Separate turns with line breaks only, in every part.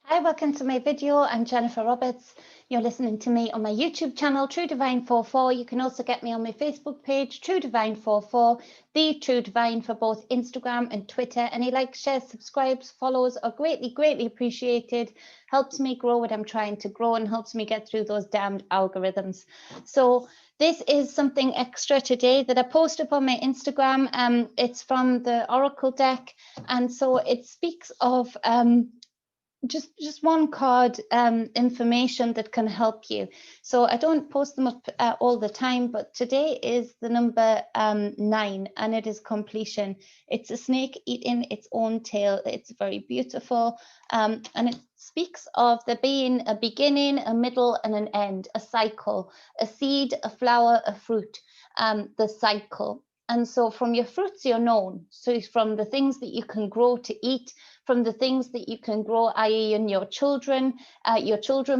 Hi, welcome to my video. I'm Jennifer Roberts. You're listening to me on my YouTube channel, True Divine 44. You can also get me on my Facebook page, True Divine 44, The True Divine, for both Instagram and Twitter. Any likes, shares, subscribes, follows are greatly appreciated. Helps me grow what I'm trying to grow and helps me get through those damned algorithms. So this is something extra today that I posted up on my Instagram. It's from the Oracle deck, and so it speaks of just one card information that can help you. So I don't post them up all the time, but today is the number 9, and it is completion. It's a snake eating its own tail. It's very beautiful, and it speaks of there being a beginning, a middle, and an end, a cycle, a seed, a flower, a fruit, the cycle. And so from your fruits, you're known. So from the things that you can grow to eat, from the things that you can grow, i.e. in your children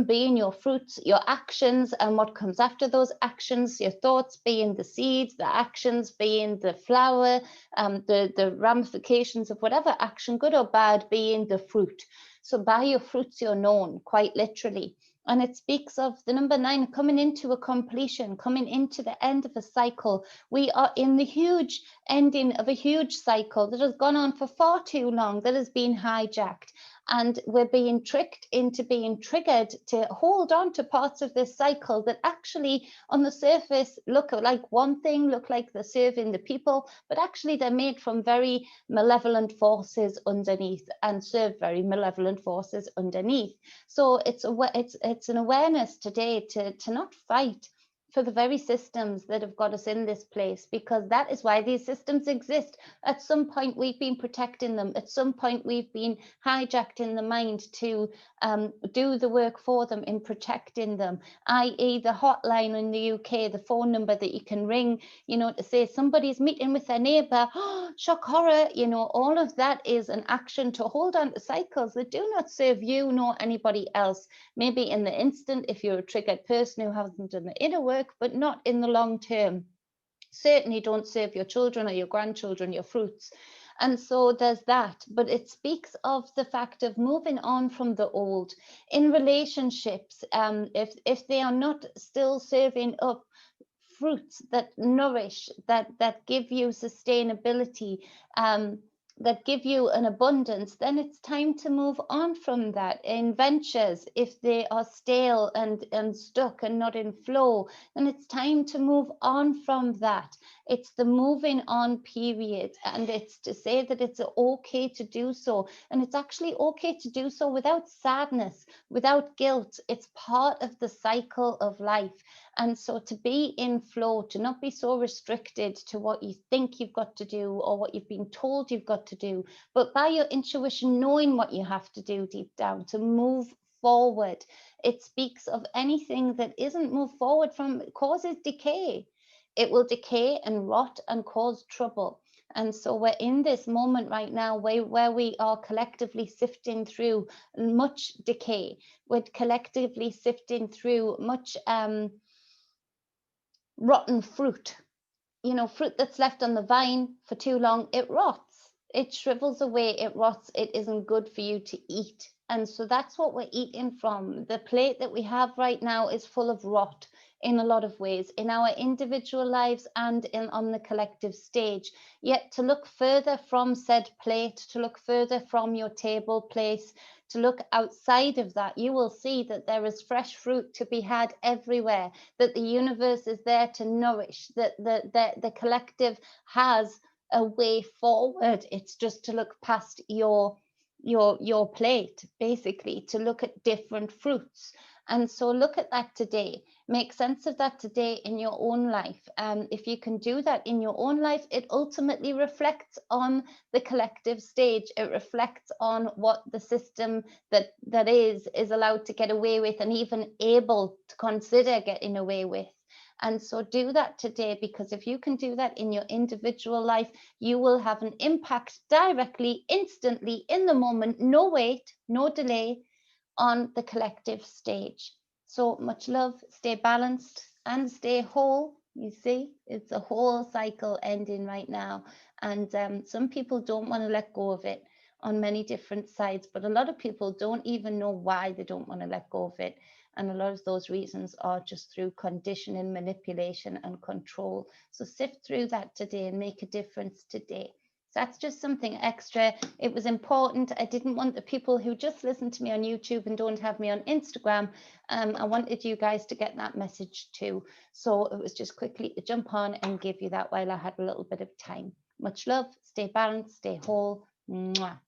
being your fruits, your actions and what comes after those actions, your thoughts being the seeds, the actions being the flower, the ramifications of whatever action, good or bad, being the fruit. So by your fruits, you're known, quite literally. And it speaks of the number 9 coming into a completion, coming into the end of a cycle. We are in the huge ending of a huge cycle that has gone on for far too long, that has been hijacked. And we're being tricked into being triggered to hold on to parts of this cycle that actually on the surface look like one thing, look like they're serving the people, but actually they're made from very malevolent forces underneath and serve very malevolent forces underneath. So it's an awareness today to not fight for the very systems that have got us in this place, because that is why these systems exist. At some point we've been protecting them. At some point we've been hijacked in the mind to do the work for them in protecting them, i.e. the hotline in the UK, the phone number that you can ring, to say somebody's meeting with their neighbour, shock horror, all of that is an action to hold on to cycles that do not serve you nor anybody else. Maybe in the instant, if you're a triggered person who hasn't done the inner work, but not in the long term. Certainly don't serve your children or your grandchildren, your fruits. And so there's that. But it speaks of the fact of moving on from the old in relationships. If they are not still serving up fruits that nourish, that give you sustainability, that give you an abundance, then it's time to move on from that. In ventures, if they are stale and stuck and not in flow, then it's time to move on from that. It's the moving on period, and it's to say that it's okay to do so, and it's actually okay to do so without sadness, without guilt. It's part of the cycle of life. And so to be in flow, to not be so restricted to what you think you've got to do or what you've been told you've got to do, but by your intuition knowing what you have to do deep down to move forward. It speaks of anything that isn't moved forward from causes decay. It will decay and rot and cause trouble. And so we're in this moment right now where we are collectively sifting through much decay. We're collectively sifting through much rotten fruit. Fruit that's left on the vine for too long, it rots, it shrivels away, it rots, it isn't good for you to eat. And so that's what we're eating from. The plate that we have right now is full of rot in a lot of ways, in our individual lives and on the collective stage. Yet to look further from said plate, to look further from your table place, to look outside of that, you will see that there is fresh fruit to be had everywhere, that the universe is there to nourish, that the collective has a way forward. It's just to look past your plate, basically, to look at different fruits. And so look at that today. Make sense of that today in your own life. If you can do that in your own life, it ultimately reflects on the collective stage. It reflects on what the system that is allowed to get away with and even able to consider getting away with. And so do that today, because if you can do that in your individual life, you will have an impact directly, instantly, in the moment, no wait, no delay, on the collective stage. So much love, stay balanced and stay whole. You see, it's a whole cycle ending right now. And some people don't want to let go of it. on many different sides, but a lot of people don't even know why they don't want to let go of it. And a lot of those reasons are just through conditioning, manipulation, and control. So sift through that today and make a difference today. So that's just something extra. It was important. I didn't want the people who just listen to me on YouTube and don't have me on Instagram. I wanted you guys to get that message too. So it was just quickly to jump on and give you that while I had a little bit of time. Much love. Stay balanced. Stay whole. Mwah.